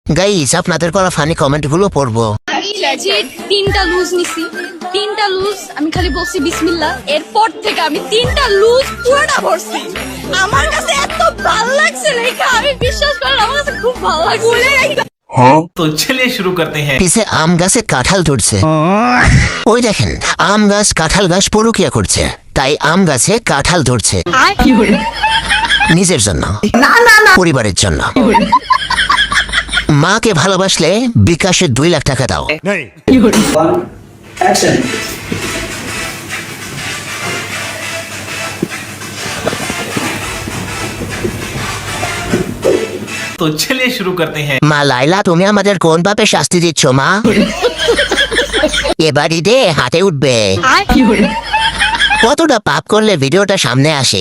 Guys আপনাদের করা funny comment গুলো পড়বো। তিনটা লুজ নিছি, তিনটা লুজ আমি খালি বলছি বিসমিল্লাহ, এরপর থেকে আমি তিনটা লুজ পুরোটা ভরছি। আমার কাছে এত ভালো লাগছে লেখা, আমি বিশ্বাস করেন আমার কাছে খুব ভালো লাগছে। तो चलिए शुरू करते हैं। পিছে আম গাছে কাঁঠাল ধরছে, ওই দেখেন আম গাছ কাঁঠাল গাছ পরকিয়া করছে, তাই আম গাছে কাঁঠাল ধরছে নিজের জন্য, পরিবারের জন্য। মাকে ভালোবাসলে বিকাশে 2 লাখ টাকা দাও। तो चलिए शुरू करते हैं। মা লাইলা, তুমি আমাদের কোন ভাবে শাস্তি দিচ্ছ মা? এবার ঈদে হাতে উঠবে। কতটা পাপ করলে ভিডিওটা সামনে আসে।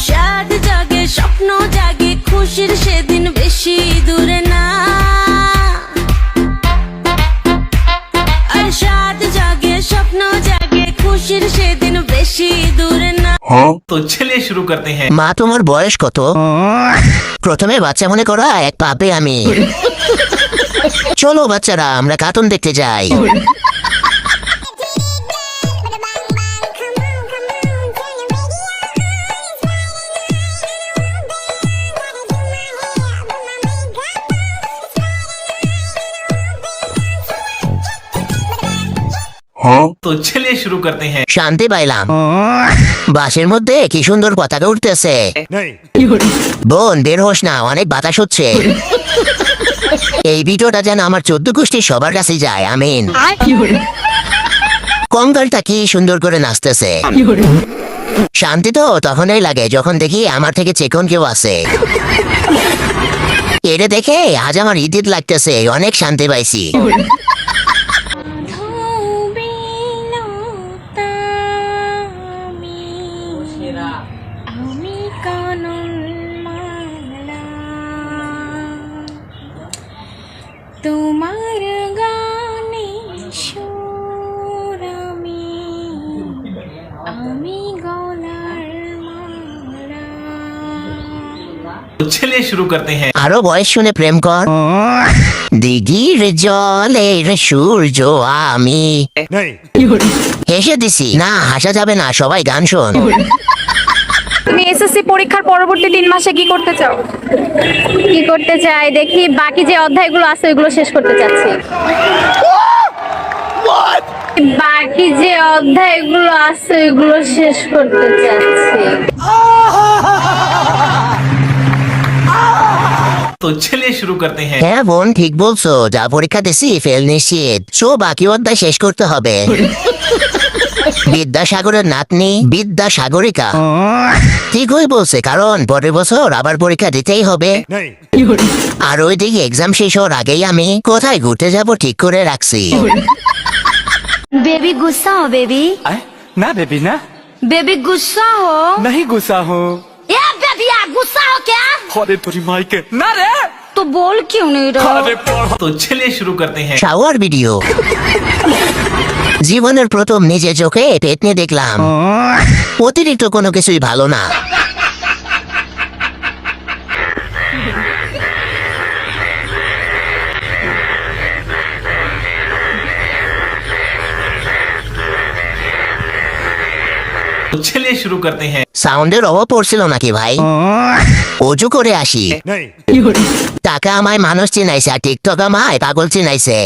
সাদ জাগে স্বপ্ন জাগে খুশির সেদিন বেশি দূরে না, আর সাদ জাগে স্বপ্ন জাগে খুশির সেদিন বেশি দূরে না। तो चलिए शुरू करते हैं। মা তোমার বয়স কত? প্রথমে বাচ্চা মনে করা এক পাপে আমি। চলো বাচ্চারা আমরা কার্টুন দেখতে যাই। तो चलिए शुरू करते हैं। শান্তি পাইলাম, বাসের মধ্যে কি সুন্দর পতাকা উঠতেছে। বোন বের হোস না, অনেক বাতাস হচ্ছে। এই ভিডিওটা যেন আমার 14 গোষ্ঠী সবার কাছে যায়, আমিন। কঙ্কালটা কি সুন্দর করে নাচতেছে। শান্তি তো তখনই লাগে যখন দেখি আমার থেকে চেকন কেউ আছে। এটা দেখে আজ আমার ঈদ লাগতেছে, অনেক শান্তি পাইছি। আমি কানন মালা তোমার গানে সুর, আমি গলার মালা। तो चलिए शुरू करते हैं। আরো বয়স শুনে প্রেম কর। দিঘির জলের সূর্য আমি। হেসে দিছি না, হাসা যাবে না, সবাই গান শোন। তুমি এসএসসি পরীক্ষার পরবর্তী 3 মাসে কি করতে চাও? কি করতে চাই দেখি, বাকি যে অধ্যায়গুলো আছে ওইগুলো শেষ করতে চাচ্ছি। বাকি যে অধ্যায়গুলো আছে ওইগুলো শেষ করতে চাচ্ছি। तो चलिए शुरू करते हैं। হ্যাঁ বোন ঠিক বলছো, যা পরীক্ষা দিছি ফেল নিশ্চিত। সো বাকি অধ্যায় শেষ করতে হবে। বিদ্যাসাগরের নাতনি বিদ্যাসাগরিকা ঠিকই বলছে, কারণ পরের বছর আবার পরীক্ষা দিতেই হবে। আর ওইদিকে এক্সাম শেষ হওয়ার আগেই আমি কোথায় ঘুরতে যাব ঠিক করে রাখছি। बेबी गुस्सा हो बेबी, ना बेबी ना, बेबी गुस्सा हो। नहीं गुस्सा हो। ए बेबी यार गुस्सा हो क्या? अरे तेरी माई के ना रे। तो बोल क्यों नहीं रहा? अरे तो चलिए शुरू करते हैं। Shower video. জীবনের প্রথম নিজে চোখে পেট নিয়ে দেখলাম, অতিরিক্ত কোনো কিছুই ভালো না। तो चलिए शुरू करते हैं। সাউন্ডের অভাব পড়ছিল নাকি ভাই? অজু করে আসি। টাকা আমায় মানুষ চিনাইছে, আর টিকটক আমায় পাগল চিনাইছে।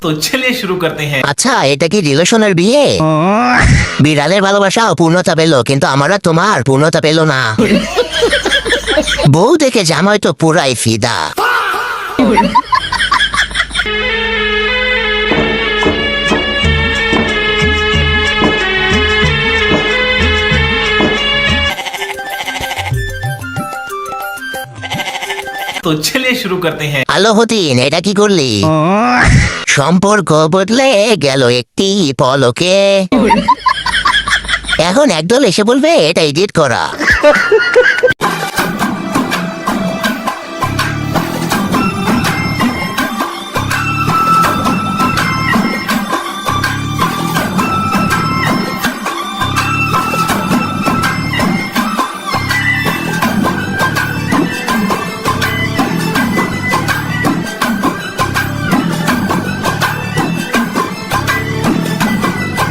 तो चलिए शुरू करते हैं। আচ্ছা এটা কি রিলেশনের বিয়ে? বিড়ালের ভালোবাসা পূর্ণতা পেল, কিন্তু আমরা তোমার পূর্ণতা পেল না। বউ দেখে জামাই তো পুরাই ফিদা। तो तो चलिए शुरू करते हैं। আলো হতিন, এটা কি করলি? সম্পর্ক বদলে গেল একটি পলকে। এখন একদল এসে বলবে এটা এডিট করা।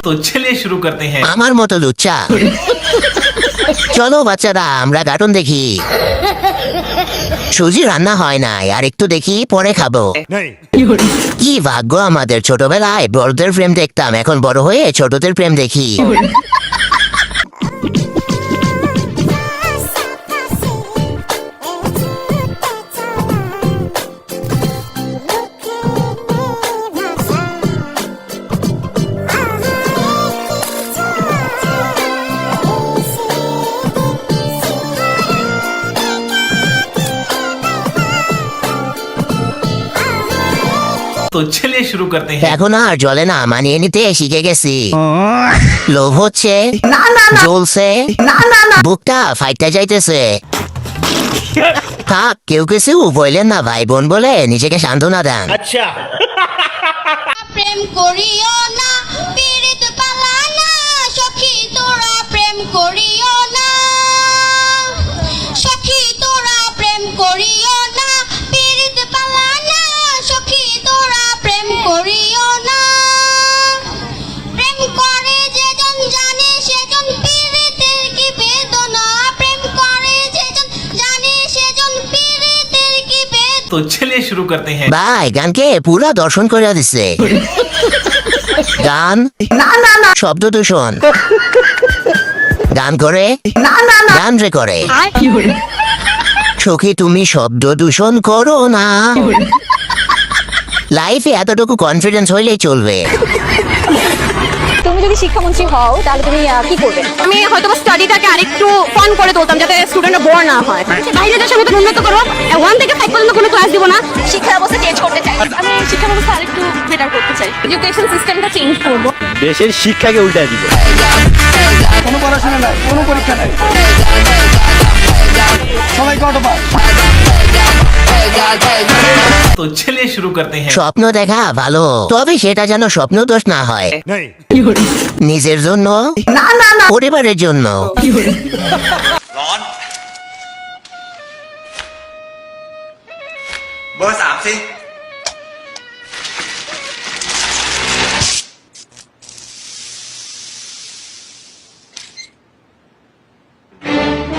तो चलिए शुरू करते हैं। আমার মতো লুচ্চা। চলো বাচ্চারা আমরা কার্টুন দেখি। সুজি রান্না হয় না, আর একটু দেখি পরে খাবো। কি ভাগ্য আমাদের, ছোটবেলায় বড়দের প্রেম দেখতাম, এখন বড় হয়ে ছোটদের প্রেম দেখি। तो चलिए शुरू करते हैं। এখন আর জলে না, মানিয়ে নিতে শিখে গেছি। লোভ হচ্ছে, জ্বলছে, বুকটা ফাইটটা যাইতেছে। থাক, কেউ কিছু বললেন না, ভাই বোন বলে নিজেকে সান্ত্বনা দেন। প্রেম করিও না, পীড়িত পালানা, সখী তোরা প্রেম করিও না, সখী তোরা প্রেম করিও না, পীড়িত পালানা, সখী তোরা প্রেম করিও না। প্রেম করে যেজন জানে সেজন পীড়িতের কি বেদনা, প্রেম করে যেজন জানে সেজন পীড়িতের কি বেদনা। तो चलिए शुरू करते हैं। ভাই গানকে পুরা দর্শন করে দিচ্ছে। গান শব্দ দূষণ, গান করে গান রে করে। সখী তুমি শব্দ দূষণ করো না। লাইফে এতটুকু কনফিডেন্স হইলেই চলবে। তুমি যদি শিক্ষামন্ত্রী হও তাহলে তুমি কি করবে? আমি হয়তো স্টাডিটাকে আরেকটু ফান করে তুলতাম যাতে স্টুডেন্টরা বোর না হয়। বাইরে দেশের মতো উন্নত করো, 1 থেকে 5 পর্যন্ত কোনো ক্লাস দিব না। শিক্ষা ব্যবস্থা চেঞ্জ করতে চাই, আমি শিক্ষা ব্যবস্থা আরেকটু বেটার করতে চাই, এডুকেশন সিস্টেমটা চেঞ্জ করব। দেশের শিক্ষাকে উল্টায় দিব। কোনো পড়াশোনা নাই, কোনো পরীক্ষা নাই, সবাইকে অটো পাস। तो चलिए शुरू करते हैं। স্বপ্ন দেখা ভালো, তবে সেটা যেন স্বপ্ন দোষ না হয়। নিজের জন্য, পরিবারের জন্য।ร้อน เบอร์ 3สิ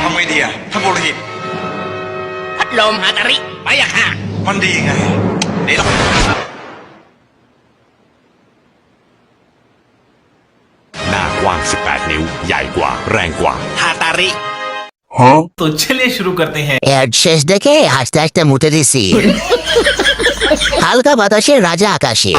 ทำไงดีอะท่านปุโรหิต พัดลมฮาตาริไปอะค่ะ มันดีไงเดี๋ยวเรา หน้ากว้าง 18 นิ้ว ใหญ่กว่า แรงกว่า ฮาตาริ तो चलिए शुरू करते हैं। এর শেষ দেখে হাসতে হাসতে মুতে দিছি। হালকা বাতাসে রাজা আকাশে।